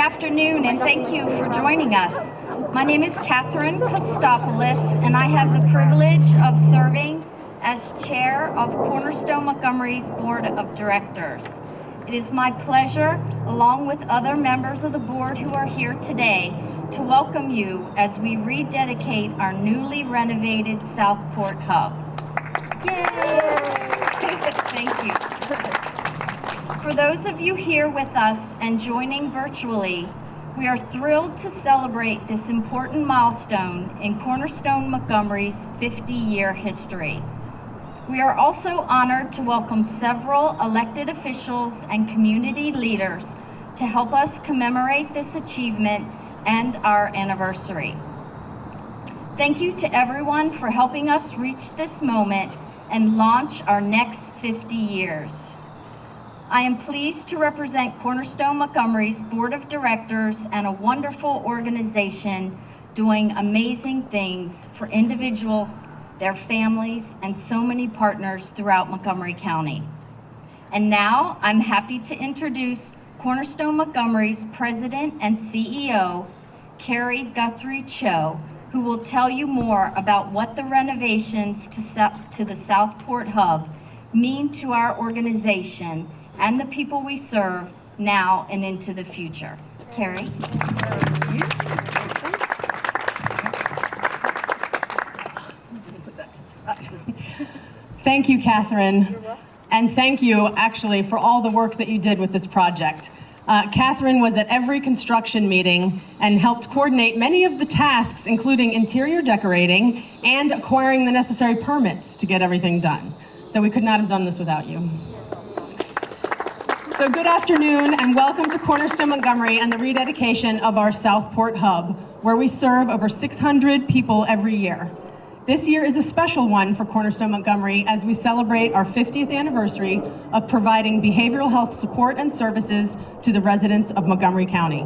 afternoon, and thank you for joining us. My name is Catherine Kostopoulos, and I have the privilege of serving as chair of Cornerstone Montgomery's Board of Directors. It is my pleasure, along with other members of the board who are here today, to welcome you as we rededicate our newly renovated Southport HUB. Yay! Thank you. For those of you here with us and joining virtually, we are thrilled to celebrate this important milestone in Cornerstone Montgomery's 50-year history. We are also honored to welcome several elected officials and community leaders to help us commemorate this achievement and our anniversary. Thank you to everyone for helping us reach this moment and launch our next 50 years. I am pleased to represent Cornerstone Montgomery's Board of Directors and a wonderful organization doing amazing things for individuals, their families, and so many partners throughout Montgomery County. And now I'm happy to introduce Cornerstone Montgomery's President and CEO, Carrie Guthrie Cho, who will tell you more about what the renovations to the Southport HUB mean to our organization and the people we serve now and into the future. Carrie. Thank you, Catherine. And thank you, actually, for all the work that you did with this project. Catherine was at every construction meeting and helped coordinate many of the tasks, including interior decorating and acquiring the necessary permits to get everything done. So we could not have done this without you. So good afternoon and welcome to Cornerstone Montgomery and the rededication of our Southport HUB, where we serve over 600 people every year. This year is a special one for Cornerstone Montgomery as we celebrate our 50th anniversary of providing behavioral health support and services to the residents of Montgomery County.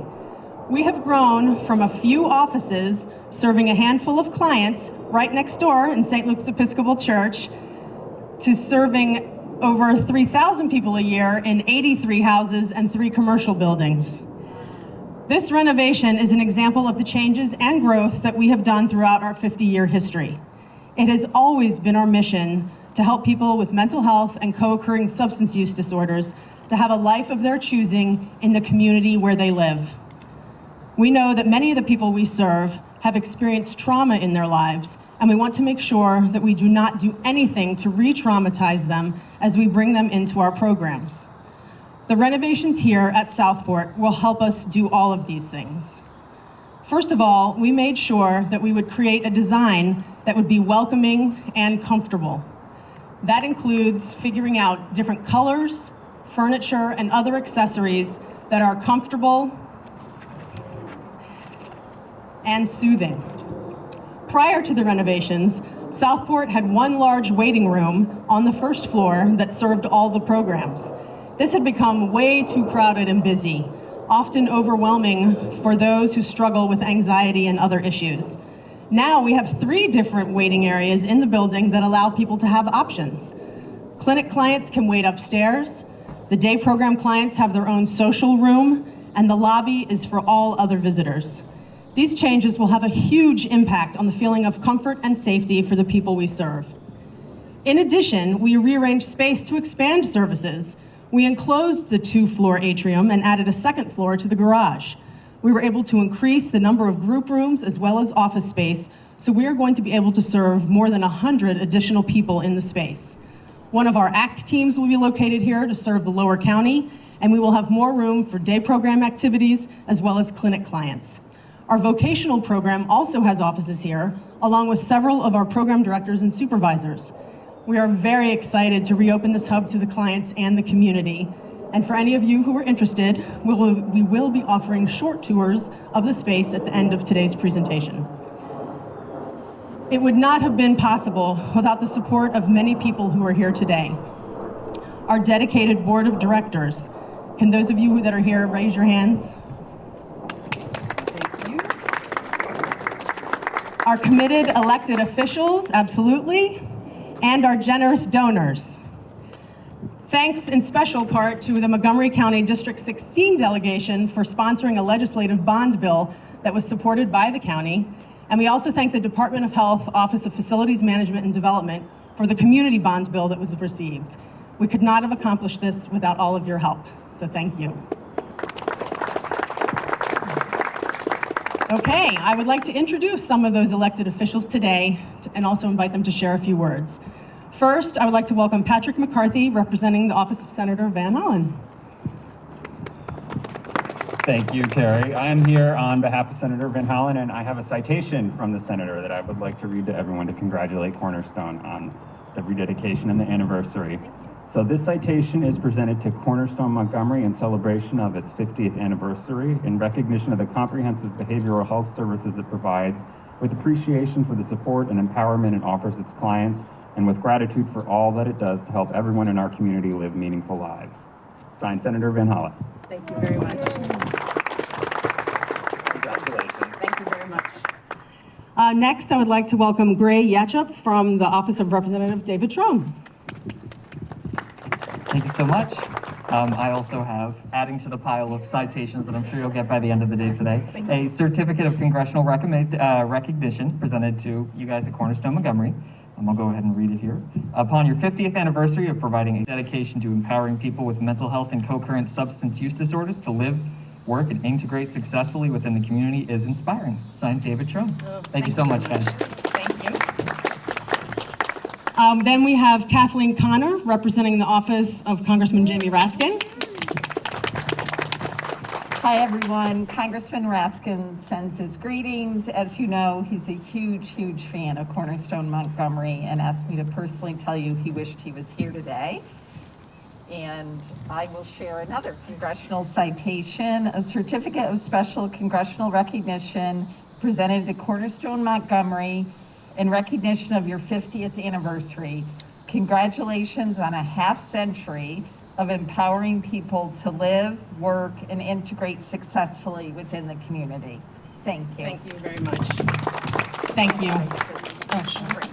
We have grown from a few offices serving a handful of clients right next door in St. Luke's Episcopal Church to serving over 3,000 people a year in 83 houses and 3 commercial buildings. This renovation is an example of the changes and growth that we have done throughout our 50-year history. It has always been our mission to help people with mental health and co-occurring substance use disorders to have a life of their choosing in the community where they live. We know that many of the people we serve have experienced trauma in their lives, and we want to make sure that we do not do anything to re-traumatize them as we bring them into our programs. The renovations here at Southport will help us do all of these things. First of all, we made sure that we would create a design that would be welcoming and comfortable. That includes figuring out different colors, furniture, and other accessories that are comfortable and soothing. Prior to the renovations, Southport had one large waiting room on the first floor that served all the programs. This had become way too crowded and busy, often overwhelming for those who struggle with anxiety and other issues. Now we have 3 different waiting areas in the building that allow people to have options. Clinic clients can wait upstairs, the day program clients have their own social room, and the lobby is for all other visitors. These changes will have a huge impact on the feeling of comfort and safety for the people we serve. In addition, we rearranged space to expand services. We enclosed the 2-floor atrium and added a 2nd floor to the garage. We were able to increase the number of group rooms as well as office space, so we are going to be able to serve more than 100 additional people in the space. One of our ACT teams will be located here to serve the lower county, and we will have more room for day program activities as well as clinic clients. Our vocational program also has offices here, along with several of our program directors and supervisors. We are very excited to reopen this hub to the clients and the community. And for any of you who are interested, we will be offering short tours of the space at the end of today's presentation. It would not have been possible without the support of many people who are here today. Our dedicated board of directors. Can those of you that are here raise your hands? Our committed elected officials, absolutely, and our generous donors. Thanks in special part to the Montgomery County District 16 delegation for sponsoring a legislative bond bill that was supported by the county. And we also thank the Department of Health Office of Facilities Management and Development for the community bond bill that was received. We could not have accomplished this without all of your help, so thank you. Okay, I would like to introduce some of those elected officials today and also invite them to share a few words. First, I would like to welcome Patrick McCarthy, representing the office of Senator Van Hollen. Thank you, Carrie. I am here on behalf of Senator Van Hollen, and I have a citation from the senator that I would like to read to everyone to congratulate Cornerstone on the rededication and the anniversary. So this citation is presented to Cornerstone Montgomery in celebration of its 50th anniversary in recognition of the comprehensive behavioral health services it provides, with appreciation for the support and empowerment it offers its clients, and with gratitude for all that it does to help everyone in our community live meaningful lives. Signed, Senator Van Hollen. Thank you very much. Congratulations. Thank you very much. Next, I would like to welcome Gray Yatchup from the Office of Representative David Trone. Thank you so much. I also have, adding to the pile of citations that I'm sure you'll get by the end of the day today, a certificate of congressional recognition presented to you guys at Cornerstone Montgomery. I'll go ahead and read it here. Upon your 50th anniversary of providing a dedication to empowering people with mental health and co-current substance use disorders to live, work, and integrate successfully within the community is inspiring. Signed, David Trone. Thank you so much, guys. Thank you. Then we have Kathleen Connor, representing the office of Congressman Jamie Raskin. Hi, everyone. Congressman Raskin sends his greetings. As you know, he's a huge fan of Cornerstone Montgomery and asked me to personally tell you he wished he was here today. And I will share another congressional citation, a certificate of special congressional recognition presented to Cornerstone Montgomery in recognition of your 50th anniversary. Congratulations on a half-century of empowering people to live, work, and integrate successfully within the community. Thank you. Thank you very much. Thank you. Oh, sure.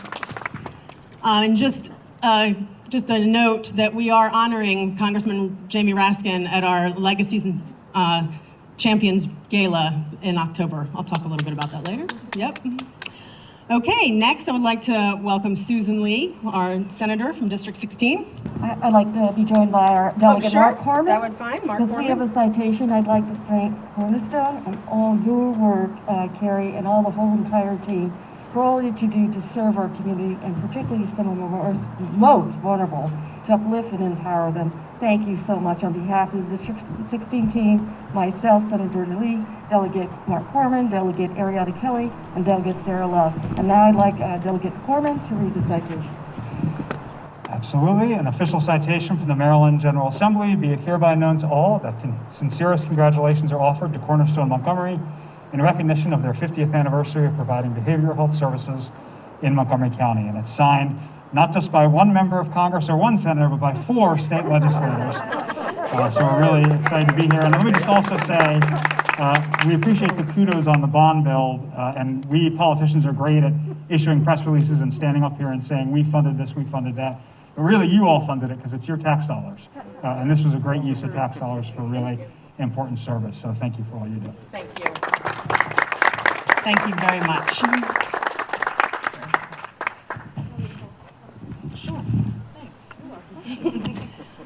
And just a note that we are honoring Congressman Jamie Raskin at our Legacies and Champions Gala in October. I'll talk a little bit about that later. Yep. Okay, next I would like to welcome Susan Lee, our senator from District 16. I'd like to be joined by our delegate, sure. Mark Corman. That would fine, Mark Because we have Corman. a citation, I'd like to thank Cornerstone and all your work, Carrie, and all the whole entire team for all that you do to serve our community, and particularly some of our most vulnerable, to uplift and empower them. Thank you so much on behalf of the District 16 team, myself, Senator Lee, Delegate Mark Corman, Delegate Ariana Kelly, and Delegate Sarah Love. And now I'd like Delegate Corman to read the citation. Absolutely. An official citation from the Maryland General Assembly. Be it hereby known to all that sincerest congratulations are offered to Cornerstone Montgomery in recognition of their 50th anniversary of providing behavioral health services in Montgomery County. And it's signed not just by one member of Congress or one senator, but by 4 state legislators. So we're really excited to be here. And let me just also say, we appreciate the kudos on the bond bill, and we politicians are great at issuing press releases and standing up here and saying, we funded this, we funded that. But really, you all funded it because it's your tax dollars. And this was a great use of tax dollars for really important service. So thank you for all you do. Thank you. Thank you very much. Sure.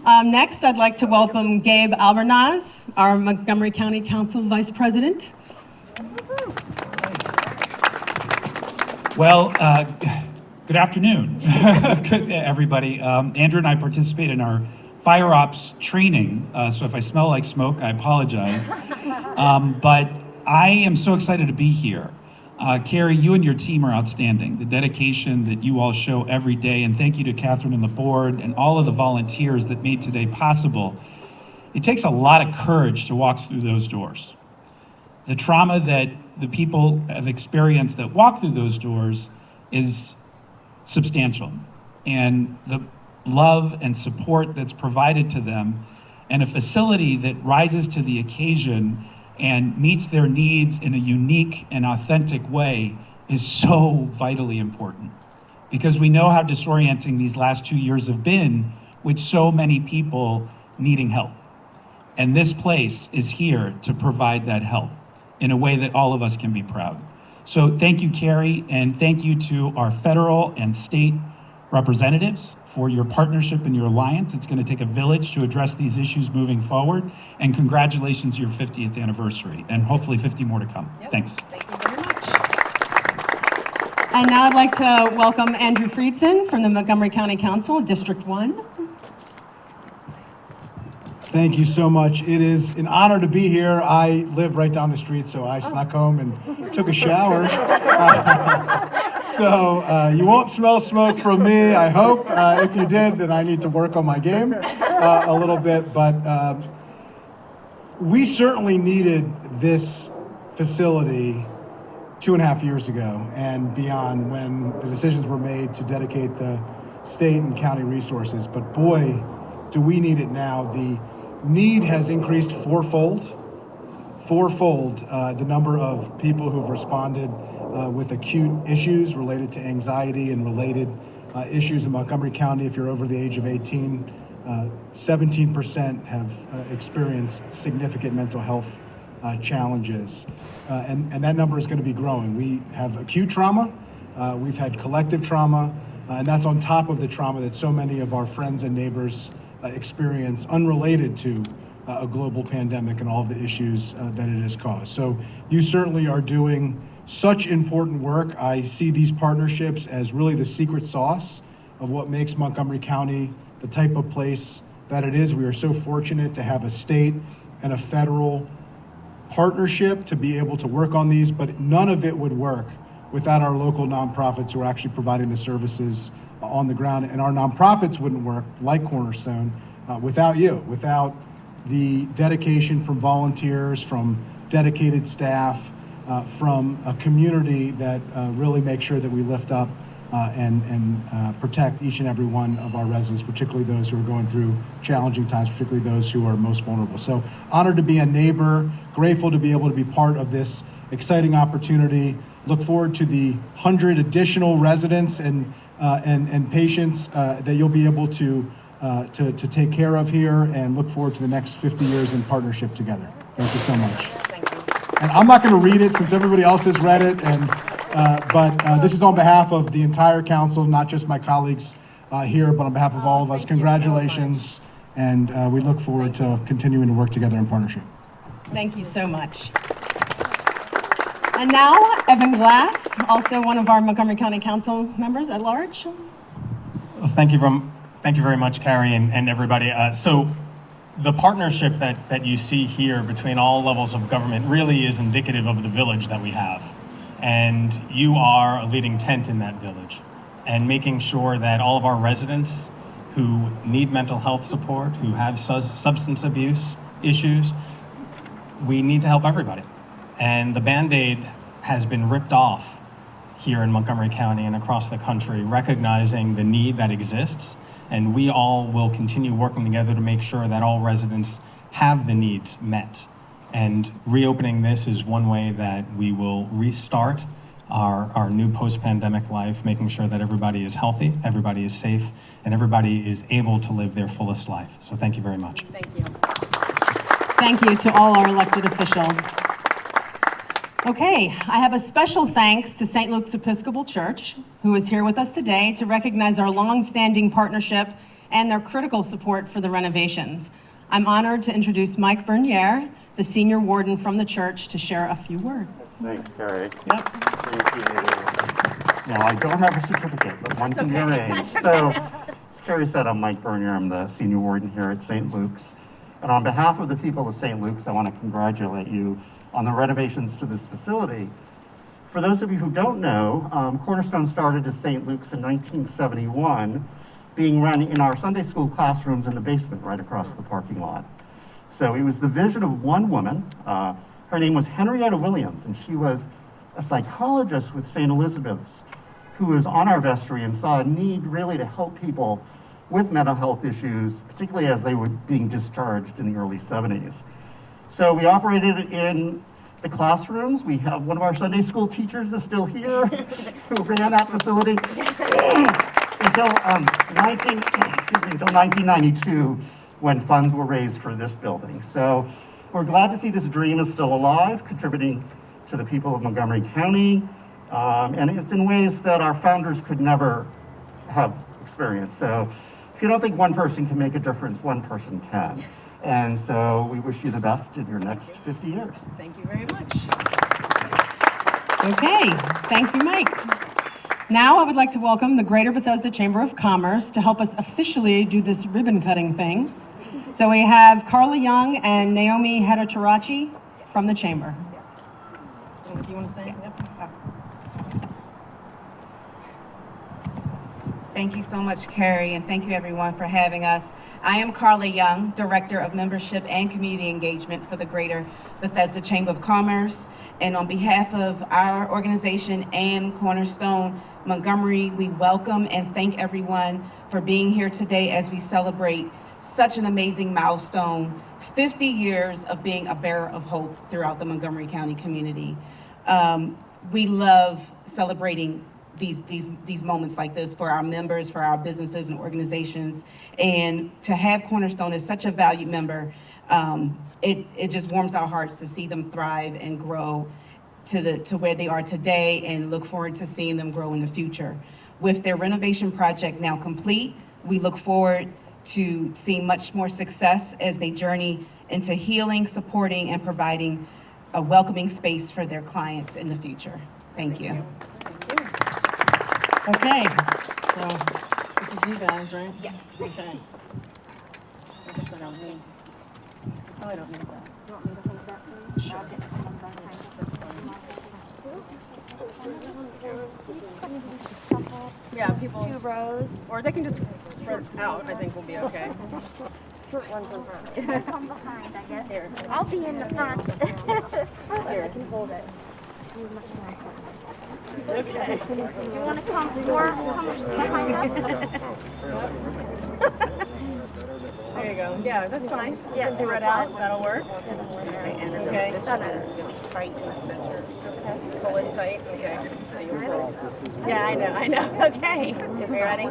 Thanks. Next, I'd like to welcome Gabe Alvernazz, our Montgomery County Council Vice President. Well, good afternoon, good everybody. Andrew and I participate in our fire ops training, so if I smell like smoke, I apologize. But I am so excited to be here. Carrie, you and your team are outstanding. The dedication that you all show every day, and thank you to Catherine and the board and all of the volunteers that made today possible. It takes a lot of courage to walk through those doors. The trauma that the people have experienced that walk through those doors is substantial. And the love and support that's provided to them, and a facility that rises to the occasion and meets their needs in a unique and authentic way is so vitally important. Because we know how disorienting these last 2 years have been with so many people needing help. And this place is here to provide that help in a way that all of us can be proud. So thank you, Carrie, and thank you to our federal and state representatives for your partnership and your alliance. It's going to take a village to address these issues moving forward. And congratulations, your 50th anniversary, and hopefully 50 more to come. Thanks. Thank you very much. And now I'd like to welcome Andrew Friedman from the Montgomery County Council, District 1. Thank you so much. It is an honor to be here. I live right down the street, so I snuck home and took a shower. So you won't smell smoke from me, I hope. If you did, then I need to work on my game a little bit. But we certainly needed this facility 2.5 years ago and beyond, when the decisions were made to dedicate the state and county resources. But boy, do we need it now. The need has increased fourfold, the number of people who've responded with acute issues related to anxiety and related issues in Montgomery County. If you're over the age of 18, 17% have experienced significant mental health challenges. And that number is going to be growing. We have acute trauma, we've had collective trauma, and that's on top of the trauma that so many of our friends and neighbors experience unrelated to a global pandemic and all of the issues that it has caused. So you certainly are doing such important work. I see these partnerships as really the secret sauce of what makes Montgomery County the type of place that it is. We are so fortunate to have a state and a federal partnership to be able to work on these, but none of it would work without our local nonprofits who are actually providing the services on the ground. And our nonprofits wouldn't work, like Cornerstone, without you, without the dedication from volunteers, from dedicated staff, from a community that really makes sure that we lift up and protect each and every one of our residents, particularly those who are going through challenging times, particularly those who are most vulnerable. So honored to be a neighbor, grateful to be able to be part of this exciting opportunity. Look forward to the 100 additional residents and patients that you'll be able to take care of here, and look forward to the next 50 years in partnership together. Thank you so much. Thank you. And I'm not going to read it since everybody else has read it, and but this is on behalf of the entire council, not just my colleagues here, but on behalf of all of us. Congratulations, and we look forward to continuing to work together in partnership. Thank you so much. And now, Evan Glass, also one of our Montgomery County Council members at large. Well, thank you very much, Carrie, and everybody. So the partnership that you see here between all levels of government really is indicative of the village that we have. And you are a leading tent in that village, and making sure that all of our residents who need mental health support, who have substance abuse issues, we need to help everybody. And the Band-Aid has been ripped off here in Montgomery County and across the country, recognizing the need that exists. And we all will continue working together to make sure that all residents have the needs met. And reopening this is one way that we will restart our new post-pandemic life, making sure that everybody is healthy, everybody is safe, and everybody is able to live their fullest life. So thank you very much. Thank you. Thank you to all our elected officials. Okay, I have a special thanks to St. Luke's Episcopal Church, who is here with us today to recognize our long-standing partnership and their critical support for the renovations. I'm honored to introduce Mike Bernier, the senior warden from the church, to share a few words. Thanks, Carrie. Yep. Now, I don't have a certificate, but one can hear age. So, as Carrie said, I'm Mike Bernier. I'm the senior warden here at St. Luke's. And on behalf of the people of St. Luke's, I want to congratulate you on the renovations to this facility. For those of you who don't know, Cornerstone started as St. Luke's in 1971, being run in our Sunday school classrooms in the basement right across the parking lot. So it was the vision of one woman. Her name was Henrietta Williams, and she was a psychologist with St. Elizabeth's who was on our vestry and saw a need really to help people with mental health issues, particularly as they were being discharged in the early 70s. So we operated in the classrooms. We have one of our Sunday school teachers is still here who ran that facility until until 1992, when funds were raised for this building. So we're glad to see this dream is still alive, contributing to the people of Montgomery County. And it's in ways that our founders could never have experienced. So if you don't think one person can make a difference, one person can. And so we wish you the best in your next 50 years. Thank you very much. Okay, thank you, Mike. Now I would like to welcome the Greater Bethesda Chamber of Commerce to help us officially do this ribbon cutting thing. So we have Carla Young and Naomi Hedotarachi from the Chamber. You want to say? Yep. Thank you so much, Carrie, and thank you everyone for having us. I am Carla Young, Director of Membership and Community Engagement for the Greater Bethesda Chamber of Commerce. And on behalf of our organization and Cornerstone Montgomery, we welcome and thank everyone for being here today as we celebrate such an amazing milestone, 50 years of being a bearer of hope throughout the Montgomery County community. We love celebrating these moments like this for our members, for our businesses and organizations, and to have Cornerstone as such a valued member, it just warms our hearts to see them thrive and grow to where they are today, and look forward to seeing them grow in the future. With their renovation project now complete, we look forward to seeing much more success as they journey into healing, supporting, and providing a welcoming space for their clients in the future. Thank you. Okay, so this is you guys, right? Yes. Okay. I guess I don't need. Oh, I don't need that. You want me to hold that for you? Sure. I'll get someone behind you. Yeah, people. 2 rows. Or they can just spread out. I think we'll be okay. Short ones in front. Come behind, I guess. Here. I'll be in the front. Here. I can hold it. See much more. Okay. You want to come forward? Come behind us? There you go. Yeah, that's fine. Yeah, Spread out. That'll work. Okay. Right in the center. Okay. Pull it tight. Okay. Yeah, I know. Okay. You ready?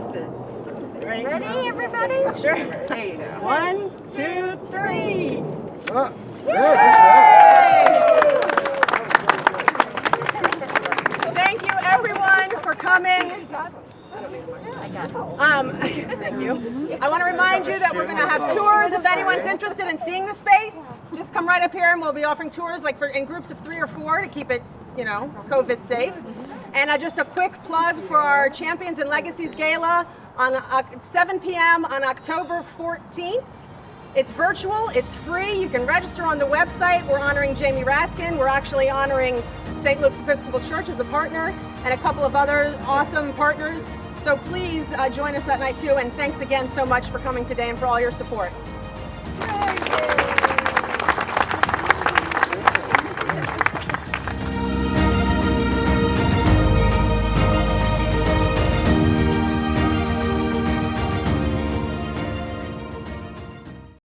Ready? Ready, everybody? Sure. There you go. 1, 2, 3. Thank you, everyone, for coming. Thank you. I want to remind you that we're going to have tours. If anyone's interested in seeing the space, just come right up here, and we'll be offering tours like in groups of 3 or 4 to keep it, COVID safe. And just a quick plug for our Champions and Legacies Gala on 7 p.m. on October 14th. It's virtual, it's free, you can register on the website. We're honoring Jamie Raskin. We're actually honoring St. Luke's Episcopal Church as a partner, and a couple of other awesome partners. So please join us that night too, and thanks again so much for coming today and for all your support.